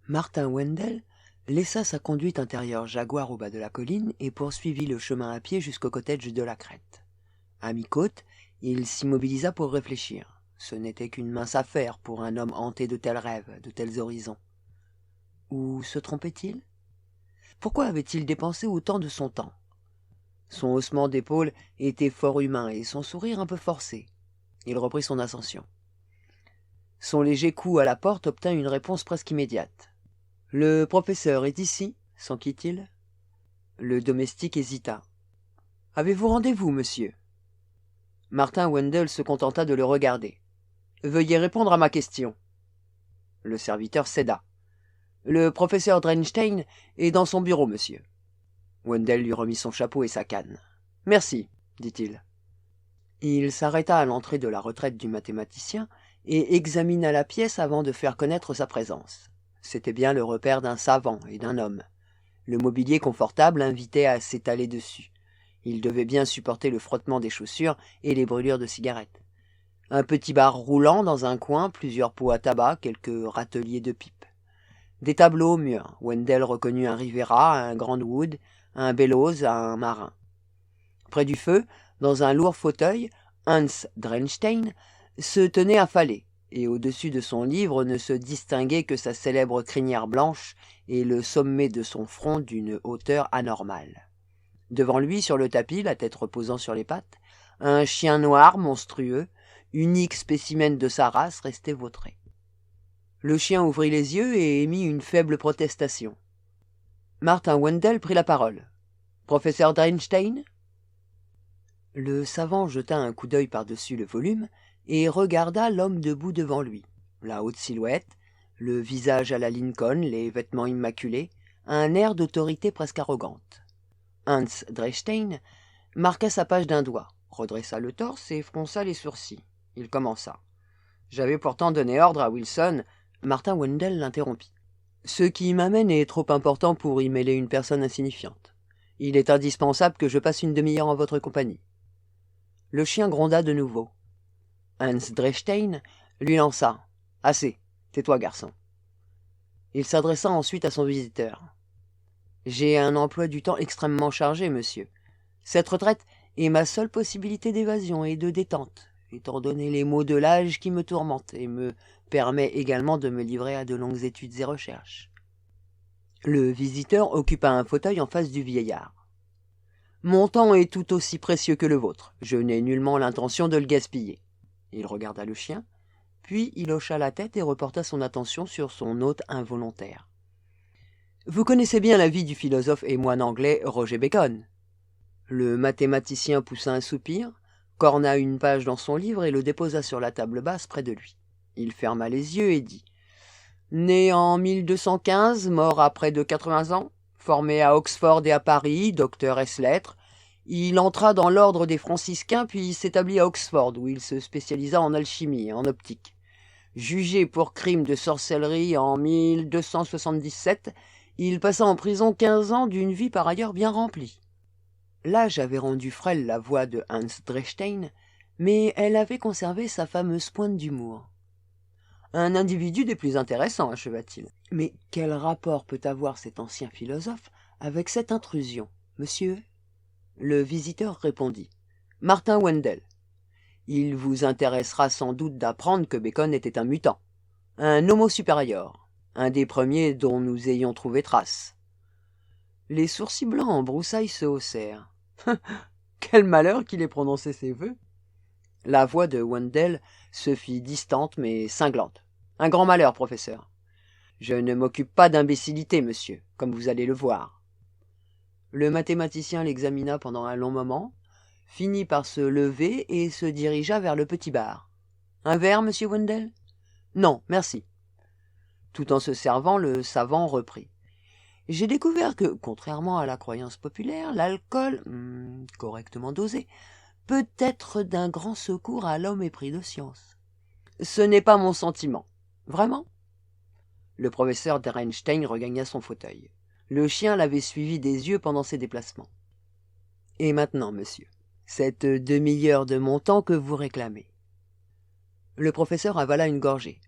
Martin Wendell laissa sa conduite intérieure Jaguar au bas de la colline et poursuivit le chemin à pied jusqu'au cottage de la crête. À mi-côte, il s'immobilisa pour réfléchir. Ce n'était qu'une mince affaire pour un homme hanté de tels rêves, de tels horizons. Ou se trompait-il? Pourquoi avait-il dépensé autant de son temps? Son haussement d'épaule était fort humain et son sourire un peu forcé. Il reprit son ascension. Son léger coup à la porte obtint une réponse presque immédiate. « Le professeur est ici ?» s'enquit-il. Le domestique hésita. « Avez-vous rendez-vous, monsieur ?» Martin Wendell se contenta de le regarder. « Veuillez répondre à ma question. » Le serviteur céda. « Le professeur Drenstein est dans son bureau, monsieur. » Wendell lui remit son chapeau et sa canne. « Merci, dit-il. » Il s'arrêta à l'entrée de la retraite du mathématicien et examina la pièce avant de faire connaître sa présence. C'était bien le repère d'un savant et d'un homme. Le mobilier confortable invitait à s'étaler dessus. Il devait bien supporter le frottement des chaussures et les brûlures de cigarettes. Un petit bar roulant dans un coin, plusieurs pots à tabac, quelques râteliers de pipes. Des tableaux au mur. Wendell reconnut un Rivera, un Grandwood, un Bellows, un Marin. Près du feu, dans un lourd fauteuil, Hans Drenstein se tenait affalé, et au-dessus de son livre ne se distinguait que sa célèbre crinière blanche et le sommet de son front d'une hauteur anormale. Devant lui, sur le tapis, la tête reposant sur les pattes, un chien noir monstrueux, unique spécimen de sa race, restait vautré. Le chien ouvrit les yeux et émit une faible protestation. Martin Wendell prit la parole. « Professeur Drenstein ?» Le savant jeta un coup d'œil par-dessus le volume et regarda l'homme debout devant lui. La haute silhouette, le visage à la Lincoln, les vêtements immaculés, un air d'autorité presque arrogante. Hans Drenstein marqua sa page d'un doigt, redressa le torse et fronça les sourcils. Il commença. « J'avais pourtant donné ordre à Wilson. » Martin Wendell l'interrompit. « Ce qui m'amène est trop important pour y mêler une personne insignifiante. Il est indispensable que je passe une demi-heure en votre compagnie. » Le chien gronda de nouveau. Hans Drenstein lui lança. « Assez, tais-toi, garçon. » Il s'adressa ensuite à son visiteur. « J'ai un emploi du temps extrêmement chargé, monsieur. Cette retraite est ma seule possibilité d'évasion et de détente, étant donné les maux de l'âge qui me tourmentent et me permet également de me livrer à de longues études et recherches. » Le visiteur occupa un fauteuil en face du vieillard. « Mon temps est tout aussi précieux que le vôtre. Je n'ai nullement l'intention de le gaspiller. » Il regarda le chien, puis il hocha la tête et reporta son attention sur son hôte involontaire. « Vous connaissez bien la vie du philosophe et moine anglais Roger Bacon. » Le mathématicien poussa un soupir, corna une page dans son livre et le déposa sur la table basse près de lui. Il ferma les yeux et dit « Né en 1215, mort à près de 80 ans, formé à Oxford et à Paris, docteur ès-lettres, il entra dans l'ordre des franciscains puis s'établit à Oxford où il se spécialisa en alchimie et en optique. Jugé pour crime de sorcellerie en 1277, il passa en prison 15 ans d'une vie par ailleurs bien remplie. » L'âge avait rendu frêle la voix de Hans Drenstein, mais elle avait conservé sa fameuse pointe d'humour. « Un individu des plus intéressants, acheva-t-il. Mais quel rapport peut avoir cet ancien philosophe avec cette intrusion, monsieur ?» Le visiteur répondit. « Martin Wendell. Il vous intéressera sans doute d'apprendre que Bacon était un mutant, un homo superior, un des premiers dont nous ayons trouvé trace. » Les sourcils blancs en broussailles se haussèrent. « Quel malheur qu'il ait prononcé ces vœux !» La voix de Wendell se fit distante mais cinglante. « Un grand malheur, professeur. Je ne m'occupe pas d'imbécilité, monsieur, comme vous allez le voir. » Le mathématicien l'examina pendant un long moment, finit par se lever et se dirigea vers le petit bar. « Un verre, monsieur Wendell ? » ?»« Non, merci. » Tout en se servant, le savant reprit. « J'ai découvert que, contrairement à la croyance populaire, l'alcool, correctement dosé, peut être d'un grand secours à l'homme épris de science. Ce n'est pas mon sentiment. Vraiment ?» Le professeur Drenstein regagna son fauteuil. Le chien l'avait suivi des yeux pendant ses déplacements. « Et maintenant, monsieur, cette demi-heure de mon temps que vous réclamez. » Le professeur avala une gorgée.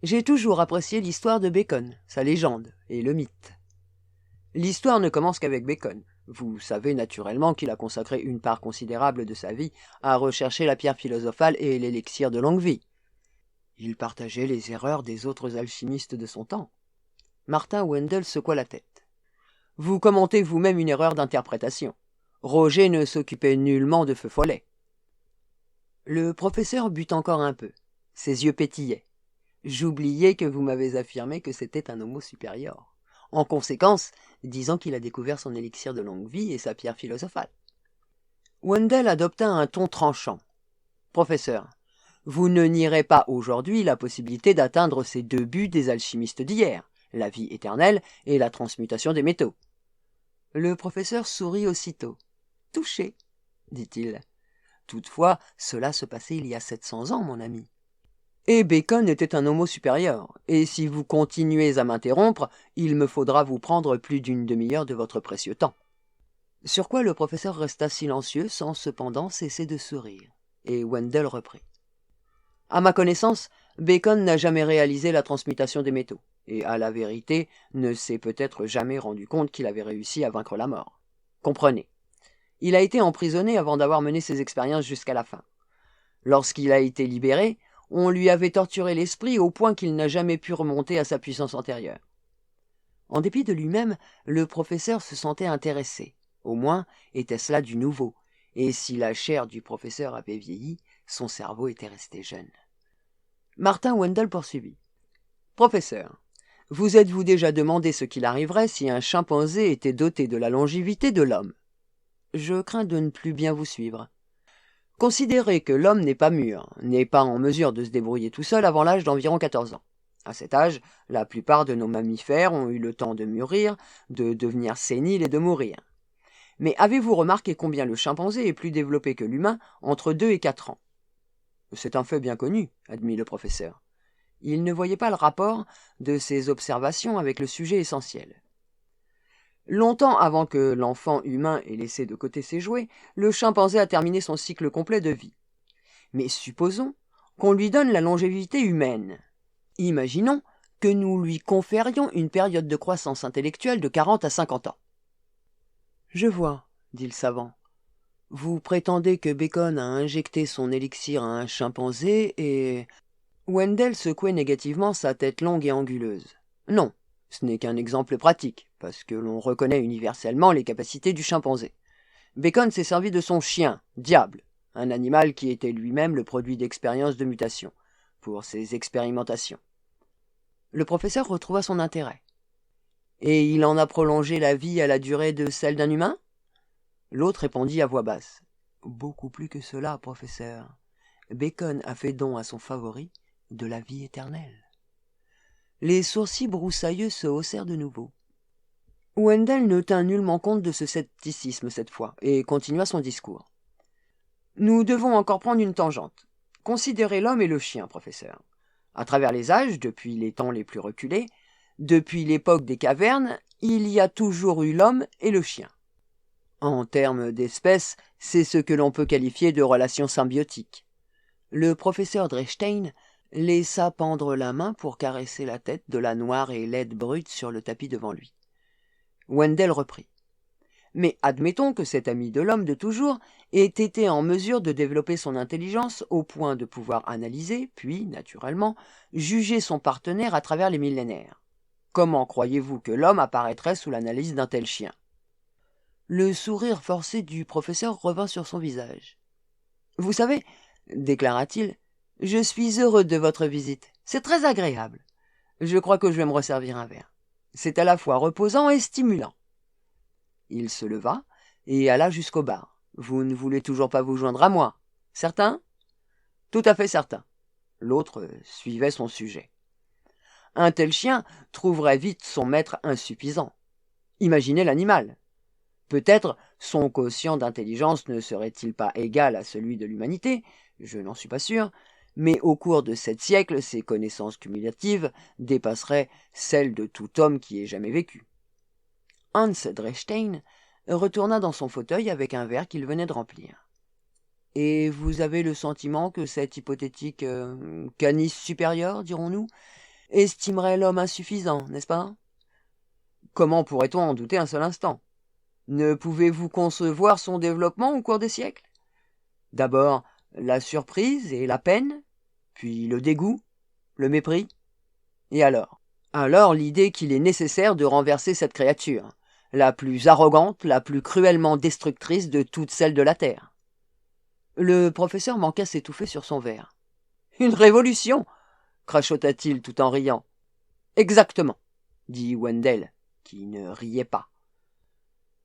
J'ai toujours apprécié l'histoire de Bacon, sa légende et le mythe. L'histoire ne commence qu'avec Bacon. Vous savez naturellement qu'il a consacré une part considérable de sa vie à rechercher la pierre philosophale et l'élixir de longue vie. Il partageait les erreurs des autres alchimistes de son temps. Martin Wendell secoua la tête. Vous commentez vous-même une erreur d'interprétation. Roger ne s'occupait nullement de feu follet. Le professeur but encore un peu. Ses yeux pétillaient. J'oubliais que vous m'avez affirmé que c'était un homo supérieur. En conséquence, disons qu'il a découvert son élixir de longue vie et sa pierre philosophale. Wendell adopta un ton tranchant. Professeur, vous ne nierez pas aujourd'hui la possibilité d'atteindre ces deux buts des alchimistes d'hier, la vie éternelle et la transmutation des métaux. Le professeur sourit aussitôt. Touché, dit-il. Toutefois, cela se passait il y a 700 ans, mon ami. Et Bacon était un homo supérieur, et si vous continuez à m'interrompre, il me faudra vous prendre plus d'une demi-heure de votre précieux temps. Sur quoi le professeur resta silencieux sans cependant cesser de sourire, et Wendell reprit. À ma connaissance, Bacon n'a jamais réalisé la transmutation des métaux, et à la vérité ne s'est peut-être jamais rendu compte qu'il avait réussi à vaincre la mort. Comprenez. Il a été emprisonné avant d'avoir mené ses expériences jusqu'à la fin. Lorsqu'il a été libéré, on lui avait torturé l'esprit au point qu'il n'a jamais pu remonter à sa puissance antérieure. En dépit de lui-même, le professeur se sentait intéressé. Au moins, était-ce là du nouveau, et si la chair du professeur avait vieilli, son cerveau était resté jeune. Martin Wendell poursuivit. « Professeur, vous êtes-vous déjà demandé ce qu'il arriverait si un chimpanzé était doté de la longévité de l'homme ? Je crains de ne plus bien vous suivre. Considérez que l'homme n'est pas mûr, n'est pas en mesure de se débrouiller tout seul avant l'âge d'environ 14 ans. À cet âge, la plupart de nos mammifères ont eu le temps de mûrir, de devenir séniles et de mourir. Mais avez-vous remarqué combien le chimpanzé est plus développé que l'humain entre 2 et 4 ans ? C'est un fait bien connu, admit le professeur. Il ne voyait pas le rapport de ses observations avec le sujet essentiel. Longtemps avant que l'enfant humain ait laissé de côté ses jouets, le chimpanzé a terminé son cycle complet de vie. Mais supposons qu'on lui donne la longévité humaine. Imaginons que nous lui conférions une période de croissance intellectuelle de 40 à 50 ans. « Je vois, dit le savant. Vous prétendez que Bacon a injecté son élixir à un chimpanzé et... » Wendell secouait négativement sa tête longue et anguleuse. « Non, ce n'est qu'un exemple pratique, parce que l'on reconnaît universellement les capacités du chimpanzé. Bacon s'est servi de son chien, Diable, un animal qui était lui-même le produit d'expériences de mutation, pour ses expérimentations. » Le professeur retrouva son intérêt. « Et il en a prolongé la vie à la durée de celle d'un humain ?» L'autre répondit à voix basse. « Beaucoup plus que cela, professeur. Bacon a fait don à son favori de la vie éternelle. » Les sourcils broussailleux se haussèrent de nouveau. Wendell ne tint nullement compte de ce scepticisme cette fois, et continua son discours. « Nous devons encore prendre une tangente. Considérez l'homme et le chien, professeur. À travers les âges, depuis les temps les plus reculés, depuis l'époque des cavernes, il y a toujours eu l'homme et le chien. En termes d'espèces, c'est ce que l'on peut qualifier de relation symbiotique. » Le professeur Drechstein laissa pendre la main pour caresser la tête de la noire et laide brute sur le tapis devant lui. Wendell reprit. « Mais admettons que cet ami de l'homme de toujours ait été en mesure de développer son intelligence au point de pouvoir analyser, puis, naturellement, juger son partenaire à travers les millénaires. Comment croyez-vous que l'homme apparaîtrait sous l'analyse d'un tel chien ?» Le sourire forcé du professeur revint sur son visage. « Vous savez, déclara-t-il, je suis heureux de votre visite. C'est très agréable. Je crois que je vais me resservir un verre. C'est à la fois reposant et stimulant. » Il se leva et alla jusqu'au bar. « Vous ne voulez toujours pas vous joindre à moi, certain ? » ?»« Tout à fait certain. » L'autre suivait son sujet. « Un tel chien trouverait vite son maître insuffisant. Imaginez l'animal. Peut-être son quotient d'intelligence ne serait-il pas égal à celui de l'humanité, je n'en suis pas sûr, mais au cours de 7 siècles, ses connaissances cumulatives dépasseraient celles de tout homme qui ait jamais vécu. Hans Drechstein retourna dans son fauteuil avec un verre qu'il venait de remplir. « Et vous avez le sentiment que cet hypothétique canis supérieur, dirons-nous, estimerait l'homme insuffisant, n'est-ce pas? Comment pourrait-on en douter un seul instant? Ne pouvez-vous concevoir son développement au cours des siècles? D'abord, la surprise et la peine, puis le dégoût, le mépris. Et alors? Alors l'idée qu'il est nécessaire de renverser cette créature, la plus arrogante, la plus cruellement destructrice de toutes celles de la Terre. Le professeur manqua s'étouffer sur son verre. Une révolution, crachota-t-il tout en riant. Exactement, dit Wendell, qui ne riait pas.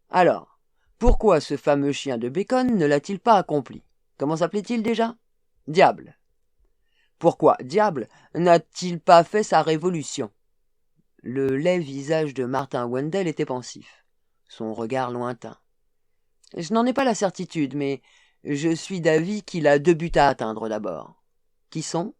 Alors, pourquoi ce fameux chien de Bacon ne l'a-t-il pas accompli? Comment s'appelait-il déjà? Diable. Pourquoi, diable, n'a-t-il pas fait sa révolution? Le laid visage de Martin Wendell était pensif, son regard lointain. Je n'en ai pas la certitude, mais je suis d'avis qu'il a 2 buts à atteindre d'abord. Qui sont?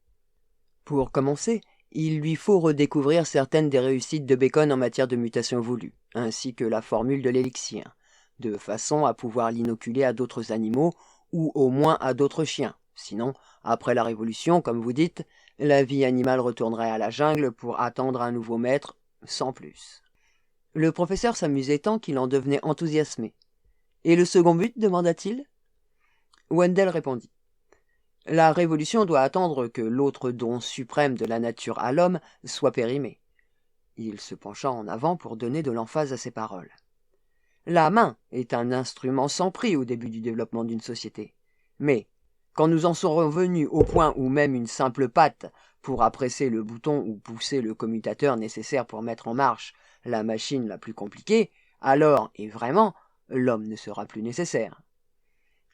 Pour commencer, il lui faut redécouvrir certaines des réussites de Bacon en matière de mutation voulue, ainsi que la formule de l'élixir, de façon à pouvoir l'inoculer à d'autres animaux, ou au moins à d'autres chiens. Sinon, après la Révolution, comme vous dites, la vie animale retournerait à la jungle pour attendre un nouveau maître, sans plus. Le professeur s'amusait tant qu'il en devenait enthousiasmé. « Et le second but ?» demanda-t-il. Wendell répondit. La révolution doit attendre que l'autre don suprême de la nature à l'homme soit périmé. Il se pencha en avant pour donner de l'emphase à ses paroles. La main est un instrument sans prix au début du développement d'une société. Mais, quand nous en serons venus au point où même une simple patte pourra presser le bouton ou pousser le commutateur nécessaire pour mettre en marche la machine la plus compliquée, alors, et vraiment, l'homme ne sera plus nécessaire.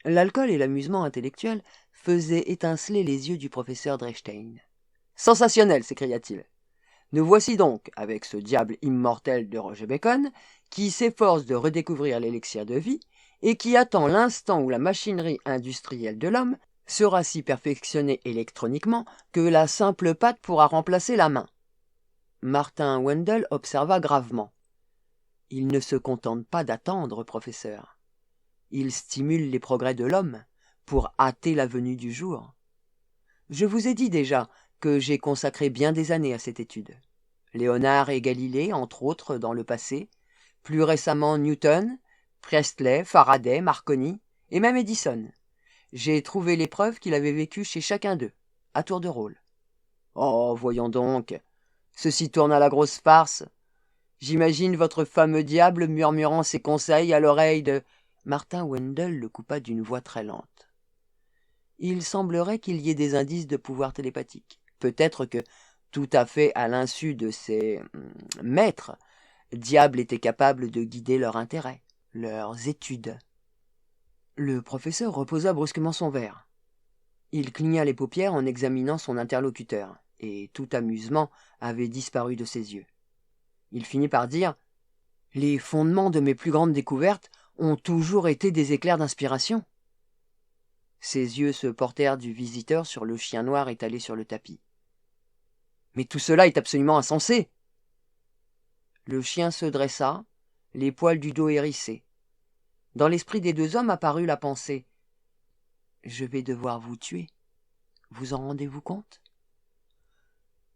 L'alcool et l'amusement intellectuel faisaient étinceler les yeux du professeur Drechstein. « Sensationnel !» s'écria-t-il. « Nous voici donc avec ce diable immortel de Roger Bacon, qui s'efforce de redécouvrir l'élixir de vie et qui attend l'instant où la machinerie industrielle de l'homme sera si perfectionnée électroniquement que la simple patte pourra remplacer la main. » Martin Wendell observa gravement. « Il ne se contente pas d'attendre, professeur. Il stimule les progrès de l'homme pour hâter la venue du jour. Je vous ai dit déjà que j'ai consacré bien des années à cette étude. Léonard et Galilée, entre autres, dans le passé, plus récemment Newton, Priestley, Faraday, Marconi, et même Edison. J'ai trouvé les preuves qu'il avait vécues chez chacun d'eux, à tour de rôle. Oh, voyons donc, ceci tourne à la grosse farce. J'imagine votre fameux diable murmurant ses conseils à l'oreille de... Martin Wendell le coupa d'une voix très lente. Il semblerait qu'il y ait des indices de pouvoir télépathique. Peut-être que, tout à fait à l'insu de ses maîtres, Diable était capable de guider leur intérêt, leurs études. Le professeur reposa brusquement son verre. Il cligna les paupières en examinant son interlocuteur, et tout amusement avait disparu de ses yeux. Il finit par dire « Les fondements de mes plus grandes découvertes ont toujours été des éclairs d'inspiration. » Ses yeux se portèrent du visiteur sur le chien noir étalé sur le tapis. « Mais tout cela est absolument insensé !» Le chien se dressa, les poils du dos hérissés. Dans l'esprit des 2 hommes apparut la pensée « Je vais devoir vous tuer. Vous en rendez-vous compte ?»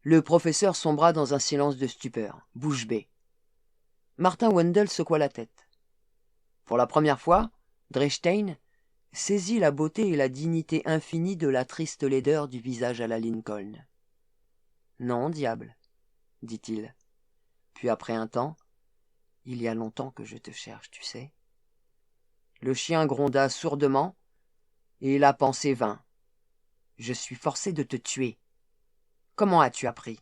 Le professeur sombra dans un silence de stupeur, bouche bée. Martin Wendell secoua la tête. Pour la première fois, Drechstein saisit la beauté et la dignité infinie de la triste laideur du visage à la Lincoln. « Non, diable, dit-il. Puis après un temps, « Il y a longtemps que je te cherche, tu sais. » Le chien gronda sourdement, et la pensée vint. « Je suis forcé de te tuer. Comment as-tu appris? »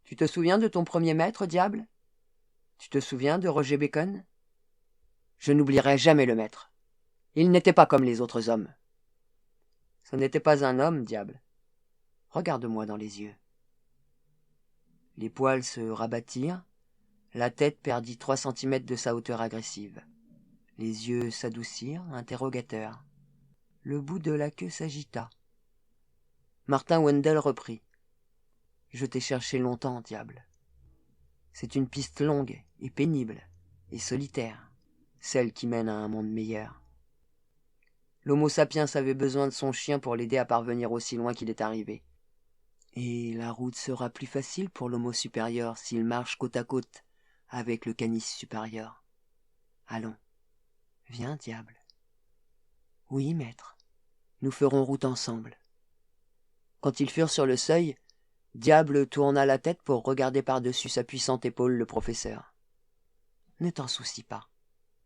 « Tu te souviens de ton premier maître, diable? Tu te souviens de Roger Bacon? Je n'oublierai jamais le maître. Il n'était pas comme les autres hommes. Ce n'était pas un homme, diable. Regarde-moi dans les yeux. » Les poils se rabattirent, la tête perdit 3 centimètres de sa hauteur agressive. Les yeux s'adoucirent, interrogateurs. Le bout de la queue s'agita. Martin Wendell reprit. « Je t'ai cherché longtemps, diable. C'est une piste longue et pénible et solitaire, celle qui mène à un monde meilleur. L'Homo sapiens avait besoin de son chien pour l'aider à parvenir aussi loin qu'il est arrivé. Et la route sera plus facile pour l'homo supérieur s'il marche côte à côte avec le canis supérieur. Allons, viens, diable. Oui, maître, nous ferons route ensemble. Quand ils furent sur le seuil, Diable tourna la tête pour regarder par-dessus sa puissante épaule le professeur. « Ne t'en soucie pas, »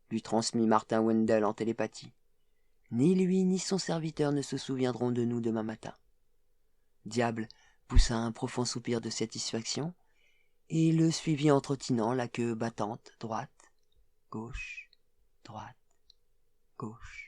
lui transmit Martin Wendell en télépathie. « Ni lui ni son serviteur ne se souviendront de nous demain matin. » Diable poussa un profond soupir de satisfaction et le suivit en trottinant la queue battante, droite, gauche, gauche.